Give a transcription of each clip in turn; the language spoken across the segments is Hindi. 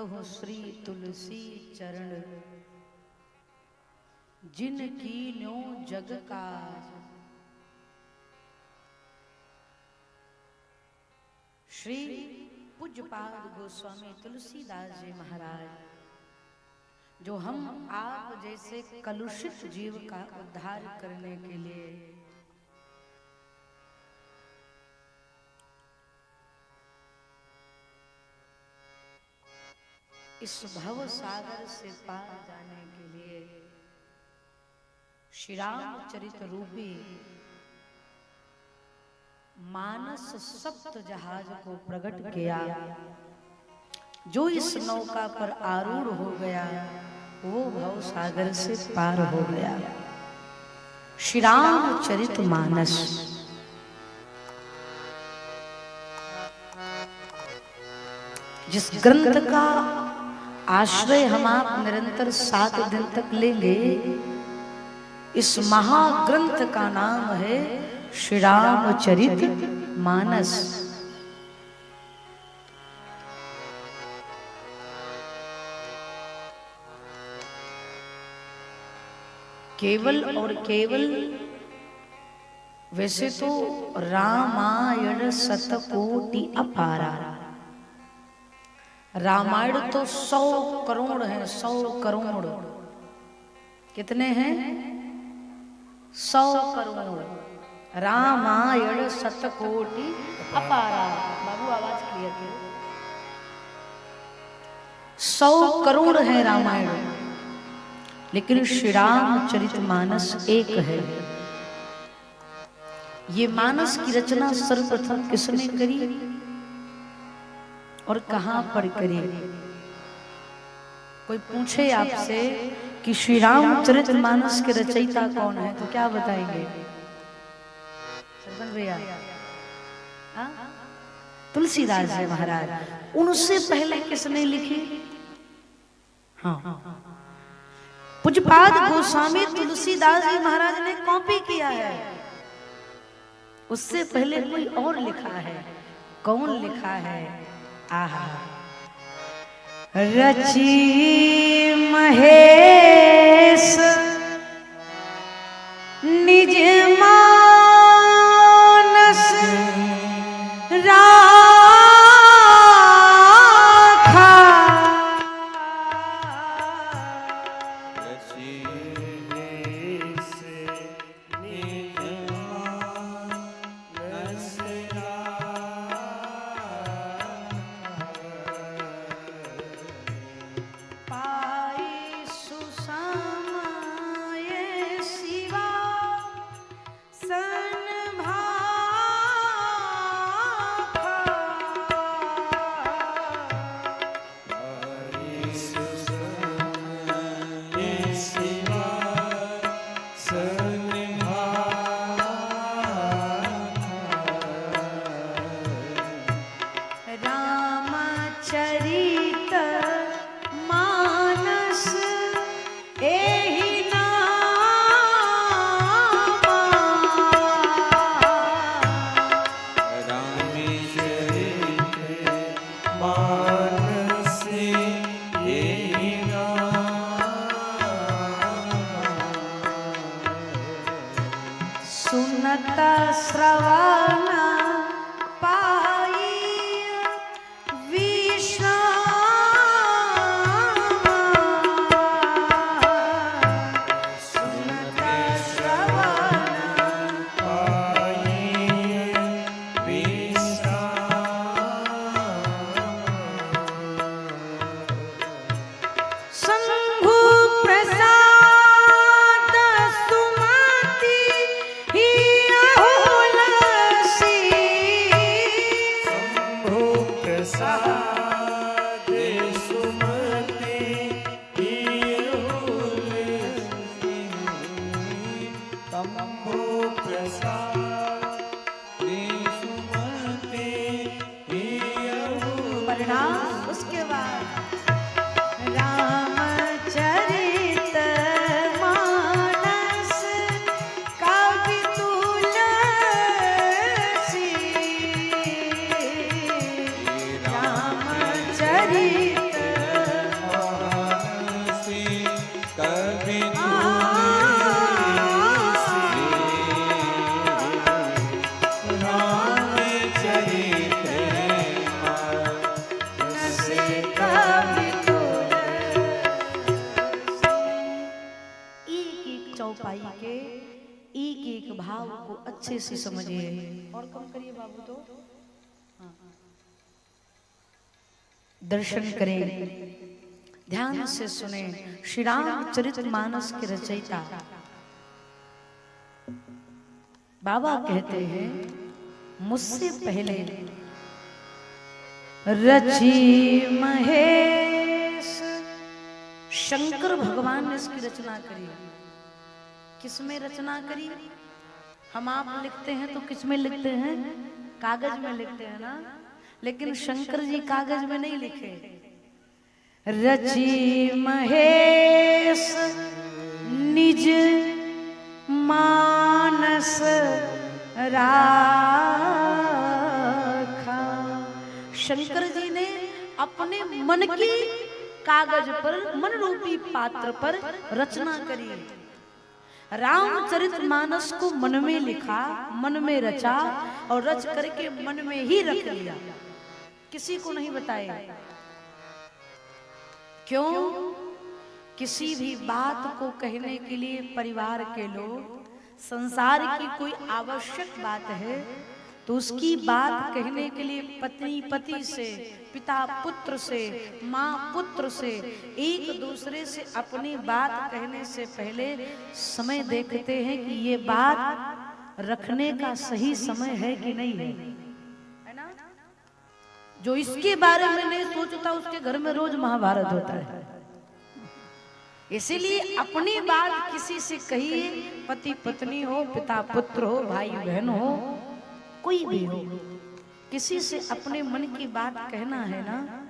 हो श्री तुलसी चरण जिनकी न्यो जग काज। श्री पूज्यपाद गोस्वामी तुलसीदास जी महाराज जो हम आप जैसे कलुषित जीव का उद्धार करने के लिए इस भव सागर से पार जाने के लिए श्री रामचरित रूपी मानस सप्त जहाज को प्रकट किया। जो इस नौका पर आरूढ़ हो गया वो भव सागर से पार हो गया। श्री रामचरित मानस जिस ग्रंथ का आश्रय हम आप निरंतर 7 दिन तक लेंगे, इस महाग्रंथ का नाम है श्री रामचरित मानस। केवल और केवल वैसे तो रामायण शतकोटि अपारा, रामायण तो 100 करोड़ है। 100 करोड़ कितने हैं? 100 करोड़। रामायण शतकोटि अपारा। बाबू आवाज क्लियर करो। 100 करोड़ है रामायण, लेकिन श्री रामचरित मानस एक है। ये मानस की रचना सर्वप्रथम किसने करी और कहां पर करी? कोई पूछे आपसे कि श्री रामचरित मानस के रचयिता कौन है तो क्या बताएंगे? सरपंच भैया, तुलसीदास जी महाराज। उनसे पहले किसने लिखी? हाँ, पूज्यपाद गोस्वामी तुलसीदास जी महाराज ने कॉपी किया है। उससे पहले कोई और लिखा है। कौन लिखा है? आहा, रची महेश निज मानस राखा। सुनता श्रवण पाई विश्राम। सुनता श्रवण पाई विश्राम। शंभु प्रसाद सुमति उसके बाद राम भाव को अच्छे से समझिए। और कम करिए बाबू तो हाँ। दर्शन करें, ध्यान से सुने। श्री रामचरितमानस के रचयिता बाबा कहते हैं, मुझसे पहले रची महेश, शंकर भगवान ने इसकी रचना करी। किसमें रचना करी? हम आप लिखते हैं तो किसमें लिखते हैं? कागज में लिखते हैं ना, लेकिन शंकर जी कागज में नहीं लिखे। रची महेश निज मानस राखा। शंकर जी ने अपने मन की कागज पर, मन रूपी पात्र पर रचना करी। रामचरितमानस को मन में लिखा, मन में रचा और रच करके मन में ही रख लिया, किसी को नहीं बताया। क्यों? किसी भी बात को कहने के लिए परिवार के लोग, संसार की कोई आवश्यक बात है तो उसकी बात कहने के लिए पत्नी पति से, पिता पुत्र से, माँ पुत्र से, एक दूसरे से अपनी बात कहने से पहले समय देखते हैं कि ये बात रखने का सही समय है कि नहीं है, है ना? जो इसके बारे में नहीं सोचता उसके घर में रोज महाभारत होता है। इसीलिए अपनी बात किसी से कहिए, पति पत्नी हो, पिता पुत्र हो, भाई बहन हो, कोई भी हो, किसी से अपने मन की बात कहना है ना,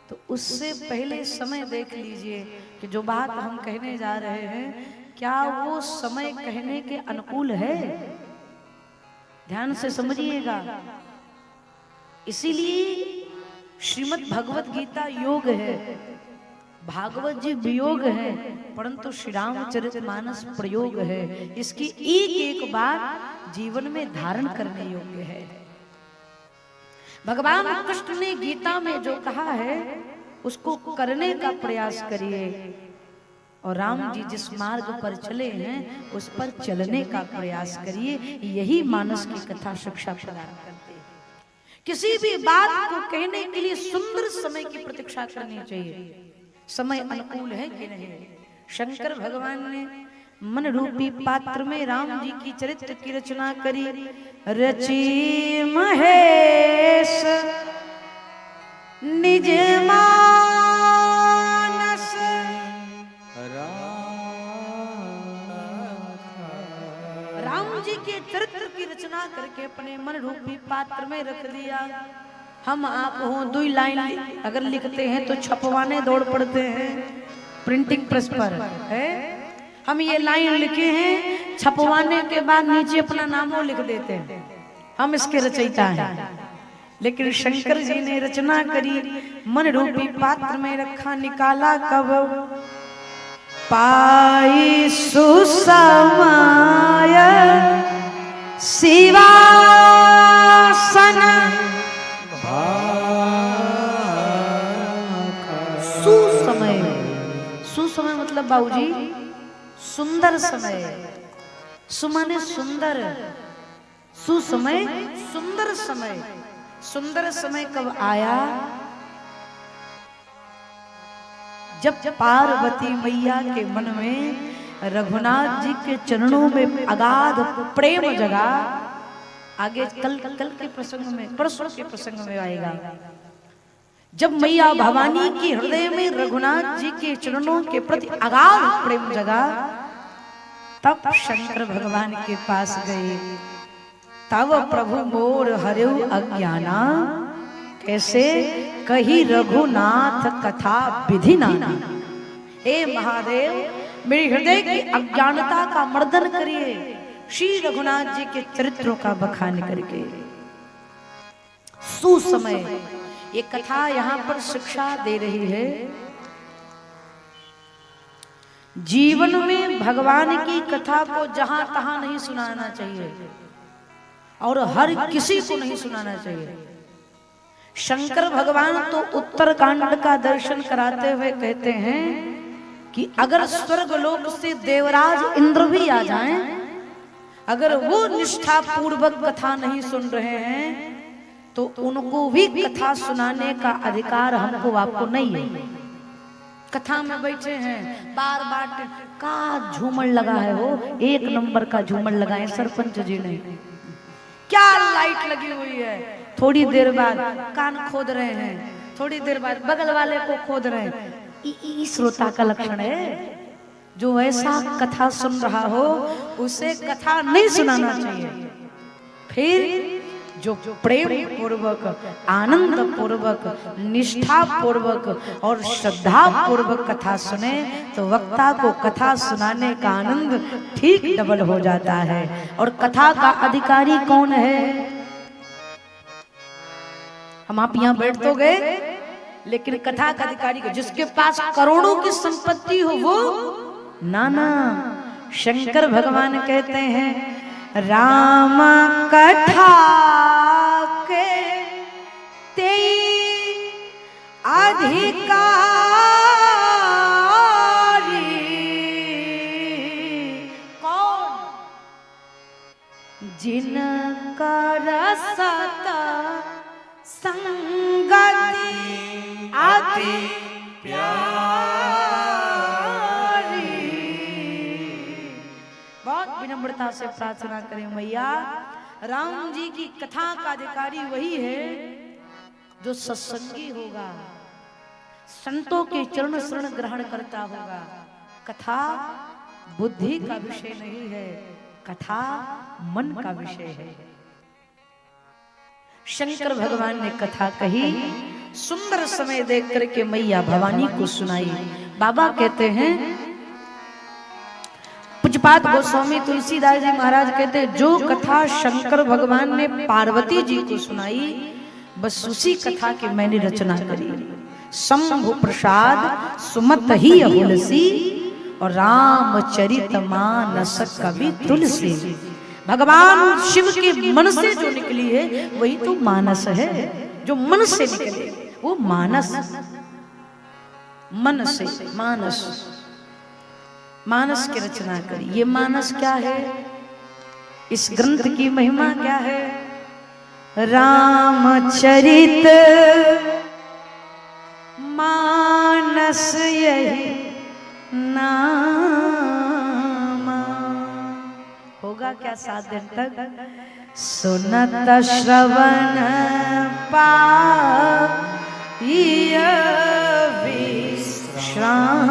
तो उससे पहले समय देख लीजिए कि जो बात हम कहने जा रहे हैं क्या वो समय कहने के अनुकूल है। ध्यान से समझिएगा। इसीलिए श्रीमद् भगवत गीता योग है, भागवत जी वियोग है, परंतु श्री रामचरितमानस प्रयोग है। इसकी एक एक बात जीवन में धारण करने योग्य है। भगवान कृष्ण ने गीता में जो कहा है उसको करने का प्रयास करिए, और राम जी जिस मार्ग पर चले हैं उस पर चलने का प्रयास करिए। यही मानस की कथा शिक्षा प्रदान करती है। किसी भी बात को कहने के लिए सुंदर समय की प्रतीक्षा करनी चाहिए। समय अनुकूल है कि नहीं? शंकर भगवान ने मन रूपी पात्र में राम जी की चरित्र की रचना करी। रची महेश निज मानस राम जी के चरित्र की रचना करके अपने मन रूपी पात्र में रख दिया। हम आप हो दुई लाइन अगर लिखते हैं तो छपवाने दौड़ पड़ते हैं प्रिंटिंग प्रेस पर, है? हम ये लाइन लिखे हैं, छपवाने के बाद नीचे अपना नामों लिख देते हैं, हम इसके रचयिता हैं। लेकिन शंकर जी ने रचना करी, मन रूपी पात्र में रखा, निकाला कब? पाई सुसमाय शिवासन। सुसमय, सुसमय मतलब बाबूजी सुंदर समय। सुमाने सुंदर, सुसमय सुंदर समय। सुंदर समय कब आया? जब पार्वती मैया के मन में रघुनाथ जी के चरणों में अगाध प्रेम जगा। आगे कल के प्रसंग में, परसों के प्रसंग में आएगा। जब मैया भवानी के हृदय में रघुनाथ जी के चरणों के प्रति अगाध प्रेम जगा, तब शंकर भगवान के पास गए। तब प्रभु मोर हरिउ अज्ञाना, कैसे? कही रघुनाथ कथा विधि नाना। हे महादेव, मेरे हृदय की अज्ञानता का मर्दन करिए श्री रघुनाथ जी के चरित्रों का बखान करके। सुसमय, ये कथा यहाँ पर शिक्षा दे रही है। जीवन में भगवान की कथा को जहां तहां नहीं सुनाना चाहिए और हर किसी को नहीं सुनाना चाहिए। शंकर भगवान तो उत्तरकांड का दर्शन कराते हुए कहते हैं कि अगर स्वर्ग लोक से देवराज इंद्र भी आ जाएं अगर वो निष्ठा पूर्वक कथा नहीं सुन रहे हैं तो उनको भी कथा सुनाने का अधिकार हमको आपको नहीं है। कथा में बैठे हैं, बार बार का झूमर लगा है, वो 1 नंबर का झूमर लगाए सरपंच जी ने, क्या लाइट लगी हुई है। थोड़ी देर बाद कान खोद रहे हैं, थोड़ी देर बाद बगल वाले को खोद रहे हैं। श्रोता का लक्षण है। जो ऐसा कथा सुन रहा हो उसे कथा नहीं सुनाना चाहिए। फिर जो प्रेम पूर्वक, आनंद पूर्वक, निष्ठा पूर्वक और श्रद्धा पूर्वक कथा सुने तो वक्ता को कथा सुनाने का आनंद ठीक डबल हो जाता है। और कथा का अधिकारी कौन है? हम आप यहाँ बैठ तो गए, लेकिन कथा का अधिकारी जिसके पास करोड़ों की संपत्ति हो वो नाना। शंकर भगवान कहते हैं राम कथा के तेई अधिकारी, कौन? जिनका रसता संगति अति विनम्रता से प्रार्थना करें मैया, राम जी की कथा का अधिकारी वही है जो सत्संगी होगा, संतों के चरण शरण ग्रहण करता होगा। कथा बुद्धि का विषय नहीं है, कथा मन का विषय है। शंकर भगवान ने कथा कही, सुंदर समय देख करके मैया भवानी को सुनाई। बाबा कहते हैं, पूज्यपाद गोस्वामी तुलसीदास जी महाराज कहते हैं, जो कथा शंकर भगवान ने पार्वती जी को सुनाई बस उसी कथा की मैंने रचना करी। शंभु प्रसाद सुमत ही तुलसी और रामचरित मानस कवि तुलसी। भगवान शिव के मन से जो निकली है वही तो मानस है। जो मन से निकले वो मानस, मन से मानस, मानस की रचना करी। ये मानस क्या है? इस ग्रंथ की महिमा क्या है? रामचरित मानस यही नाम। होगा क्या 7 दिन तक? सुनत श्रवण पावई विश्राम।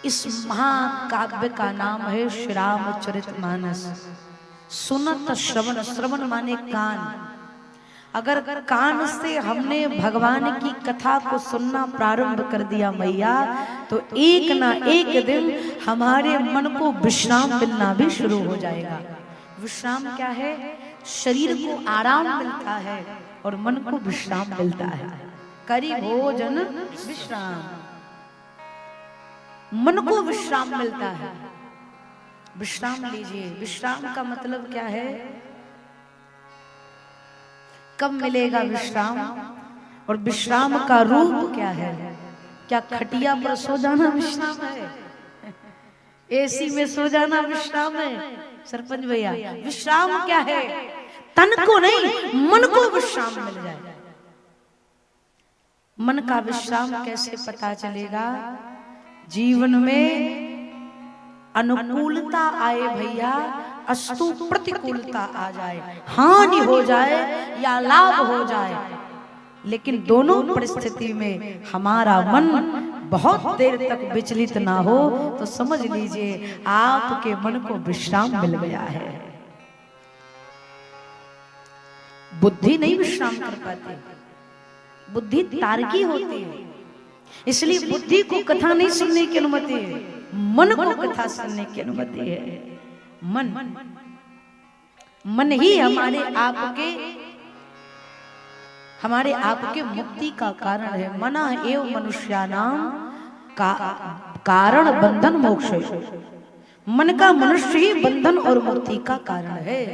इस महाकाव्य का नाम है श्री रामचरितमानस। सुनत श्रवण, श्रवण माने कान। अगर कान से हमने भगवान की कथा को सुनना प्रारंभ कर दिया मैया, तो एक ना एक दिन हमारे मन को विश्राम मिलना भी शुरू हो जाएगा। विश्राम क्या है? शरीर को आराम मिलता है और मन को विश्राम मिलता है। करी भोजन विश्राम, मन को विश्राम मिलता है। विश्राम लीजिए। विश्राम का मतलब क्या है? कब मिलेगा विश्राम? और विश्राम का रूप क्या है? क्या खटिया पर सो जाना विश्राम है? एसी में सो जाना विश्राम है? सरपंच भैया, विश्राम क्या है? तन को नहीं, मन को विश्राम मिल जाए। मन का विश्राम कैसे पता चलेगा? जीवन में अनुकूलता आए भैया, अस्तु प्रतिकूलता आ जाए, हानि हो जाए या लाभ हो जाए, लेकिन दोनों परिस्थिति में हमारा मन बहुत देर तक विचलित ना हो तो समझ लीजिए आपके मन को विश्राम मिल गया है। बुद्धि नहीं विश्राम कर पाती, बुद्धि तार्की होती है, इसलिए बुद्धि को कथा नहीं सुनने की अनुमति है, मन को कथा सुनने की अनुमति है। मन ही हमारे आपके मुक्ति का कारण है। मना एवं मनुष्यानाम का कारण बंधन मोक्ष। मन का मनुष्य ही बंधन और मुक्ति का कारण है।